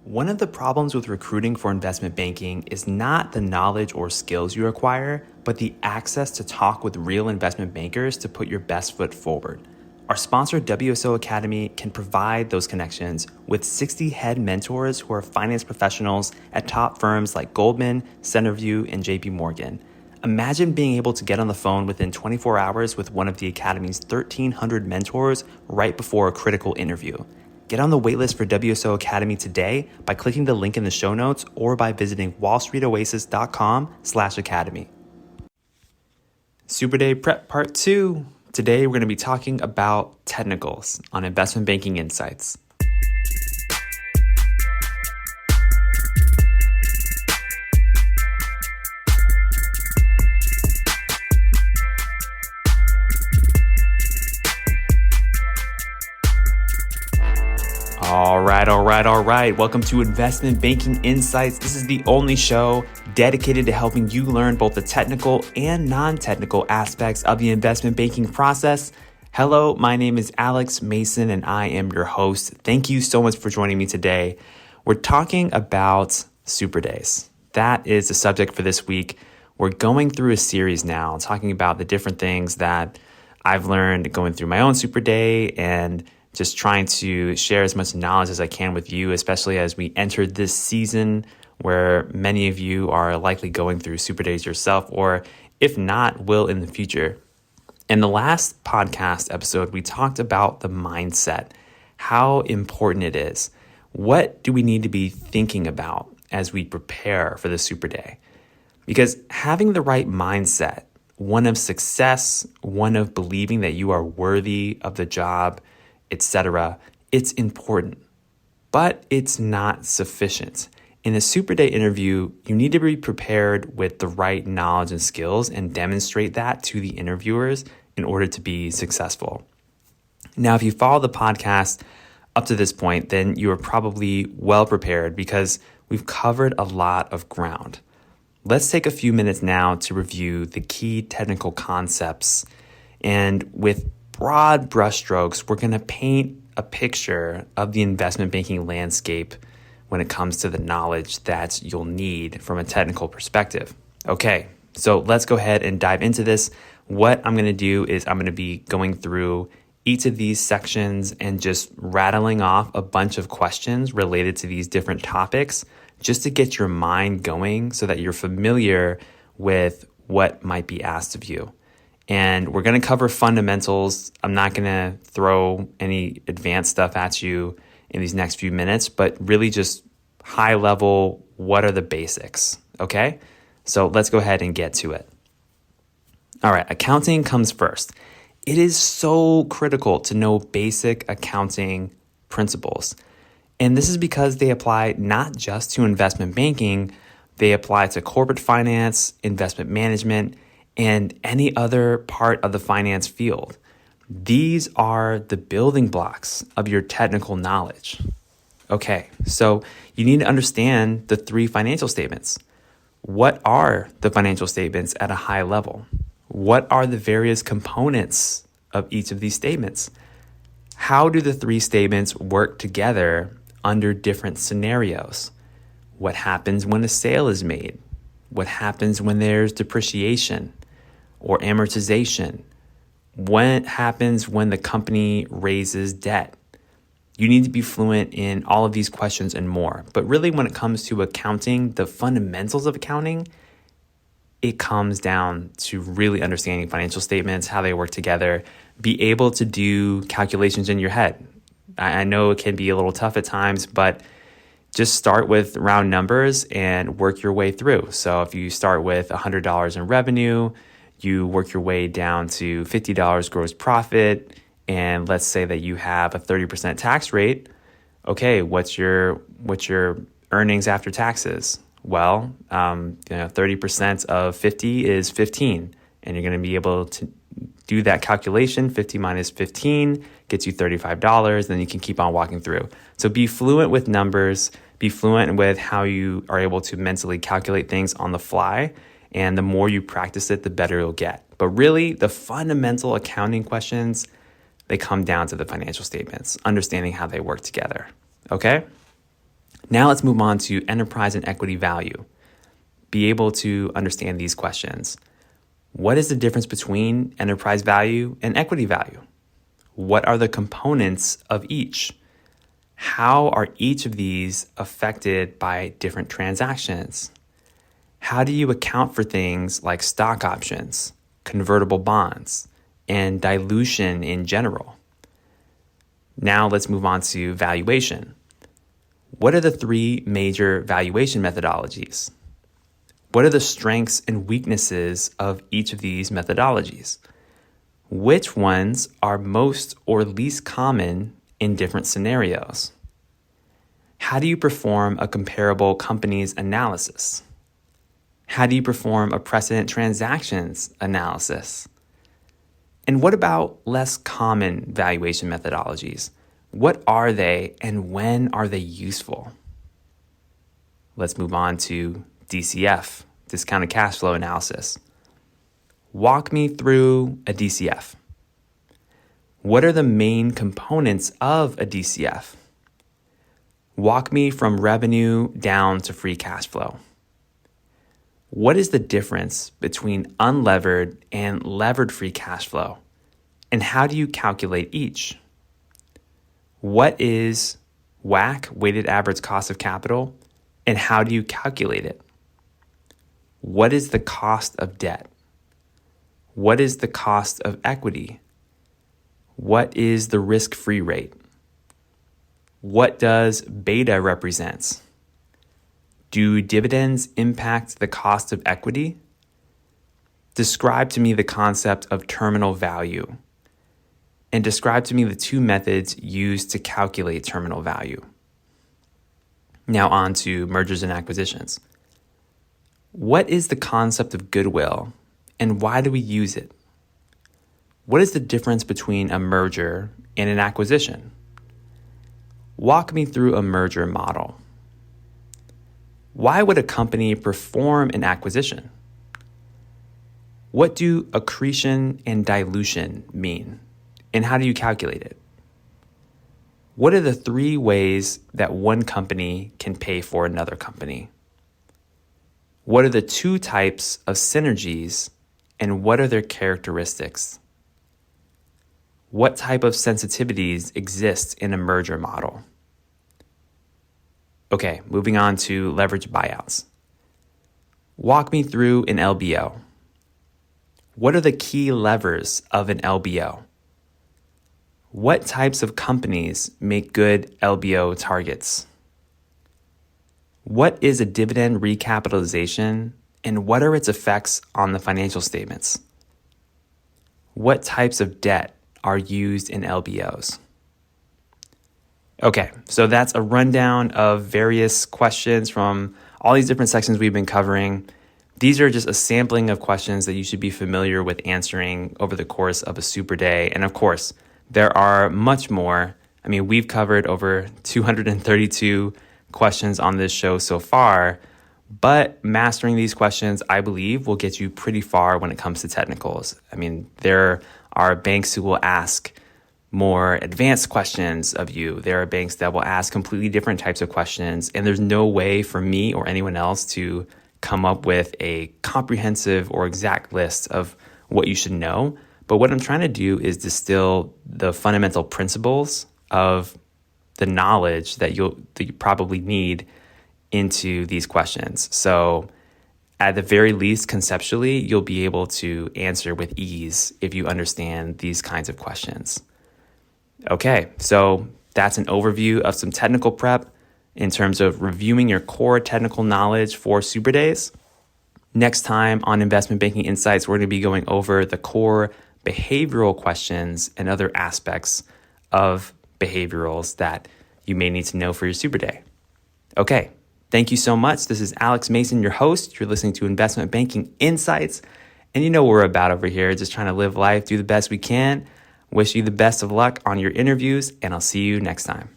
One of the problems with recruiting for investment banking is not the knowledge or skills you acquire, but the access to talk with real investment bankers to put your best foot forward. Our sponsor, WSO Academy, can provide those connections with 60 head mentors who are finance professionals at top firms like Goldman, Centerview, and JP Morgan. Imagine being able to get on the phone within 24 hours with one of the Academy's 1,300 mentors right before a critical interview. Get on the waitlist for WSO Academy today by clicking the link in the show notes or by visiting wallstreetoasis.com/academy. Superday Prep Part 2. Today we're going to be talking about technicals on investment banking insights. All right. Welcome to Investment Banking Insights. This is the only show dedicated to helping you learn both the technical and non-technical aspects of the investment banking process. Hello, my name is Alex Mason and I am your host. Thank you so much for joining me today. We're talking about Super Days. That is the subject for this week. We're going through a series now, talking about the different things that I've learned going through my own Super Day and just trying to share as much knowledge as I can with you, especially as we enter this season where many of you are likely going through Super Days yourself, or if not, will in the future. In the last podcast episode, we talked about the mindset, how important it is. What do we need to be thinking about as we prepare for the Super Day? Because having the right mindset, one of success, one of believing that you are worthy of the job, etc., it's important, but it's not sufficient. In a Super Day interview, you need to be prepared with the right knowledge and skills and demonstrate that to the interviewers in order to be successful. Now, if you follow the podcast up to this point, then you are probably well prepared because we've covered a lot of ground. Let's take a few minutes now to review the key technical concepts, and with broad brushstrokes, we're going to paint a picture of the investment banking landscape when it comes to the knowledge that you'll need from a technical perspective. Okay, so let's go ahead and dive into this. What I'm going to do is I'm going to be going through each of these sections and just rattling off a bunch of questions related to these different topics just to get your mind going so that you're familiar with what might be asked of you. And we're going to cover fundamentals. I'm not going to throw any advanced stuff at you in these next few minutes, but really just high level, what are the basics? Okay, so let's go ahead and get to it. All right, accounting comes first. It is so critical to know basic accounting principles. And this is because they apply not just to investment banking, they apply to corporate finance, investment management, and any other part of the finance field. These are the building blocks of your technical knowledge. Okay, so you need to understand the three financial statements. What are the financial statements at a high level? What are the various components of each of these statements? How do the three statements work together under different scenarios? What happens when a sale is made? What happens when there's depreciation or amortization? What happens when the company raises debt? You need to be fluent in all of these questions and more. But really, when it comes to accounting, the fundamentals of accounting, it comes down to really understanding financial statements, how they work together, be able to do calculations in your head. I know it can be a little tough at times, but just start with round numbers and work your way through. So if you start with $100 in revenue, you work your way down to $50 gross profit, and let's say that you have a 30% tax rate. Okay, what's your earnings after taxes? Well, 30% of 50 is 15, and you're going to be able to do that calculation. 50 minus 15 gets you $35. Then you can keep on walking through. So be fluent with numbers. Be fluent with how you are able to mentally calculate things on the fly. And the more you practice it, the better you'll get. But really, the fundamental accounting questions, they come down to the financial statements, understanding how they work together. Okay? Now let's move on to enterprise and equity value. Be able to understand these questions. What is the difference between enterprise value and equity value? What are the components of each? How are each of these affected by different transactions? How do you account for things like stock options, convertible bonds, and dilution in general? Now let's move on to valuation. What are the three major valuation methodologies? What are the strengths and weaknesses of each of these methodologies? Which ones are most or least common in different scenarios? How do you perform a comparable company's analysis? How do you perform a precedent transactions analysis? And what about less common valuation methodologies? What are they and when are they useful? Let's move on to DCF, discounted cash flow analysis. Walk me through a DCF. What are the main components of a DCF? Walk me from revenue down to free cash flow. What is the difference between unlevered and levered free cash flow? And how do you calculate each? What is WACC, weighted average cost of capital, and how do you calculate it? What is the cost of debt? What is the cost of equity? What is the risk-free rate? What does beta represent? Do dividends impact the cost of equity? Describe to me the concept of terminal value, and describe to me the two methods used to calculate terminal value. Now on to mergers and acquisitions. What is the concept of goodwill, and why do we use it? What is the difference between a merger and an acquisition? Walk me through a merger model. Why would a company perform an acquisition? What do accretion and dilution mean, and how do you calculate it? What are the three ways that one company can pay for another company? What are the two types of synergies, and what are their characteristics? What type of sensitivities exist in a merger model? Okay, moving on to leverage buyouts. Walk me through an LBO. What are the key levers of an LBO? What types of companies make good LBO targets? What is a dividend recapitalization, and what are its effects on the financial statements? What types of debt are used in LBOs? Okay, so that's a rundown of various questions from all these different sections we've been covering. These are just a sampling of questions that you should be familiar with answering over the course of a super day. And of course, there are much more. I mean, we've covered over 232 questions on this show so far, but mastering these questions, I believe, will get you pretty far when it comes to technicals. I mean, there are banks who will ask more advanced questions of you. There are banks that will ask completely different types of questions, and there's no way for me or anyone else to come up with a comprehensive or exact list of what you should know. But what I'm trying to do is distill the fundamental principles of the knowledge that you probably need into these questions. So at the very least, conceptually, you'll be able to answer with ease if you understand these kinds of questions. Okay, so that's an overview of some technical prep in terms of reviewing your core technical knowledge for Super Days. Next time on Investment Banking Insights, we're going to be going over the core behavioral questions and other aspects of behaviorals that you may need to know for your Super Day. Okay, thank you so much. This is Alex Mason, your host. You're listening to Investment Banking Insights, and you know what we're about over here, just trying to live life, do the best we can. Wish you the best of luck on your interviews, and I'll see you next time.